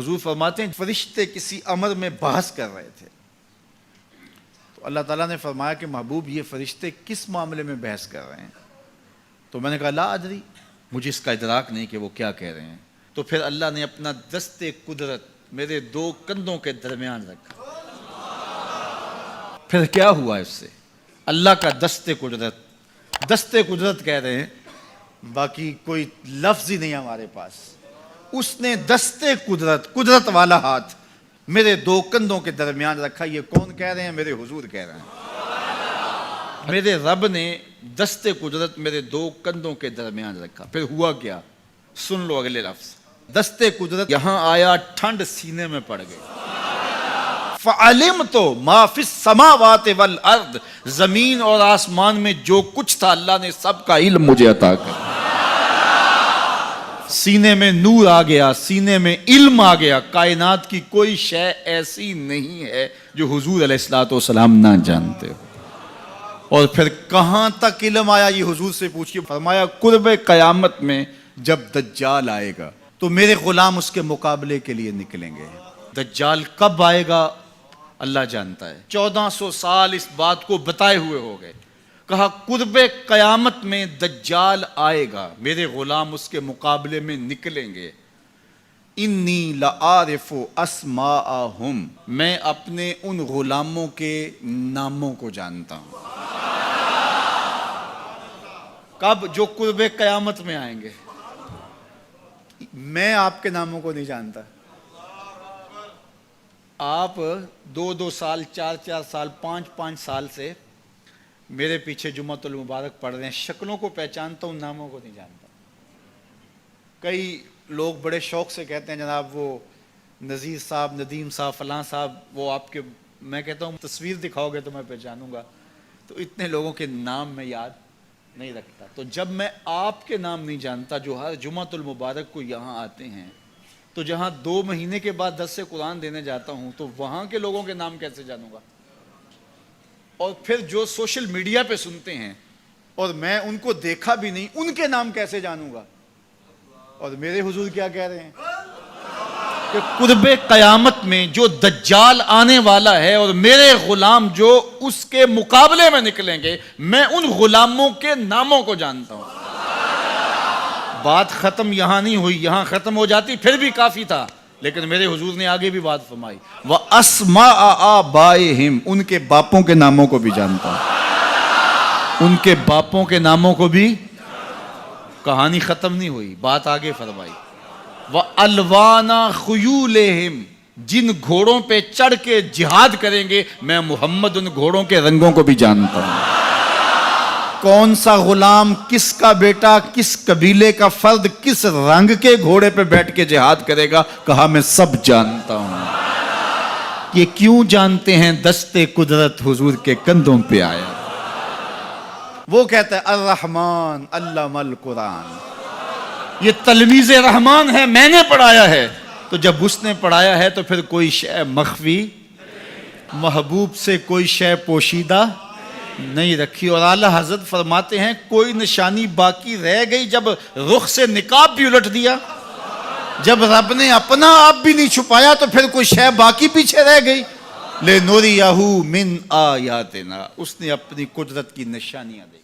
حضور فرماتے ہیں فرشتے کسی امر میں بحث کر رہے تھے، تو اللہ تعالیٰ نے فرمایا کہ محبوب یہ فرشتے کس معاملے میں بحث کر رہے ہیں؟ تو میں نے کہا لا ادری، مجھے اس کا ادراک نہیں کہ وہ کیا کہہ رہے ہیں۔ تو پھر اللہ نے اپنا دست قدرت میرے دو کندھوں کے درمیان رکھا۔ پھر کیا ہوا اس سے؟ اللہ کا دست قدرت کہہ رہے ہیں، باقی کوئی لفظ ہی نہیں ہمارے پاس۔ اس نے دست قدرت والا ہاتھ میرے دو کندھوں کے درمیان رکھا۔ یہ کون کہہ رہے ہیں؟ میرے حضور کہہ رہے ہیں۔ میرے رب نے دست قدرت میرے دو کندھوں کے درمیان رکھا۔ پھر ہوا کیا؟ سن لو اگلے لفظ۔ دست قدرت یہاں آیا، ٹھنڈ سینے میں پڑ گئی۔ فَعَلِمْتُ مَا فِي السَّمَاوَاتِ وَالْأَرْضِ، زمین اور آسمان میں جو کچھ تھا اللہ نے سب کا علم مجھے عطا کر۔ سینے میں نور آ گیا، سینے میں علم آ گیا۔ کائنات کی کوئی شے ایسی نہیں ہے جو حضور علیہ الصلوۃ والسلام نہ جانتے ہو۔ اور پھر کہاں تک علم آیا یہ حضور سے پوچھیے۔ فرمایا قرب قیامت میں جب دجال آئے گا تو میرے غلام اس کے مقابلے کے لیے نکلیں گے۔ دجال کب آئے گا اللہ جانتا ہے۔ 1400 سال اس بات کو بتائے ہوئے ہو گئے۔ کہا قرب قیامت میں دجال آئے گا، میرے غلام اس کے مقابلے میں نکلیں گے۔ انی لعارف اسماءہم، میں اپنے ان غلاموں کے ناموں کو جانتا ہوں۔ کب؟ جو قرب قیامت میں آئیں گے۔ میں آپ کے ناموں کو نہیں جانتا۔ آپ 2 سال 4 سال 5 سال سے میرے پیچھے جمعۃ المبارک پڑھ رہے ہیں، شکلوں کو پہچانتا ہوں، ناموں کو نہیں جانتا۔ کئی لوگ بڑے شوق سے کہتے ہیں جناب وہ نذیر صاحب، ندیم صاحب، فلاں صاحب، وہ آپ کے، میں کہتا ہوں تصویر دکھاؤ گے تو میں پہچانوں گا۔ تو اتنے لوگوں کے نام میں یاد نہیں رکھتا۔ تو جب میں آپ کے نام نہیں جانتا جو ہر جمعۃ المبارک کو یہاں آتے ہیں، تو جہاں 2 مہینے کے بعد درس قرآن دینے جاتا ہوں تو وہاں کے لوگوں کے نام کیسے جانوں گا؟ اور پھر جو سوشل میڈیا پہ سنتے ہیں اور میں ان کو دیکھا بھی نہیں، ان کے نام کیسے جانوں گا؟ اور میرے حضور کیا کہہ رہے ہیں کہ قرب قیامت میں جو دجال آنے والا ہے اور میرے غلام جو اس کے مقابلے میں نکلیں گے، میں ان غلاموں کے ناموں کو جانتا ہوں۔ بات ختم یہاں نہیں ہوئی، یہاں ختم ہو جاتی پھر بھی کافی تھا، لیکن میرے حضور نے آگے بھی بات فرمائی۔ وَأَسْمَاءَ آبَائِهِمْ، ان کے باپوں کے ناموں کو بھی جانتا ہوں۔ ان کے باپوں کے ناموں کو بھی۔ کہانی ختم نہیں ہوئی، بات آگے فرمائی۔ وَأَلْوَانَ خُيُولِهِمْ، جن گھوڑوں پہ چڑھ کے جہاد کریں گے میں محمد ان گھوڑوں کے رنگوں کو بھی جانتا ہوں۔ کون سا غلام، کس کا بیٹا، کس قبیلے کا فرد کس رنگ کے گھوڑے پہ بیٹھ کے جہاد کرے گا، کہا میں سب جانتا ہوں۔ یہ کیوں جانتے ہیں؟ دست قدرت حضور کے کندھوں پہ آیا۔ وہ کہتا ہے الرحمن علم القرآن، یہ تلمیذ رحمان ہے، میں نے پڑھایا ہے۔ تو جب اس نے پڑھایا ہے تو پھر کوئی شے مخفی، محبوب سے کوئی شے پوشیدہ نہیں رکھی۔ اور اعلیٰ حضرت فرماتے ہیں کوئی نشانی باقی رہ گئی جب رخ سے نقاب بھی الٹ دیا، جب رب نے اپنا آپ بھی نہیں چھپایا تو پھر کوئی شے باقی پیچھے رہ گئی۔ لِنُرِيَهُ مِنْ آیَاتِنَا، اس نے اپنی قدرت کی نشانیاں دی۔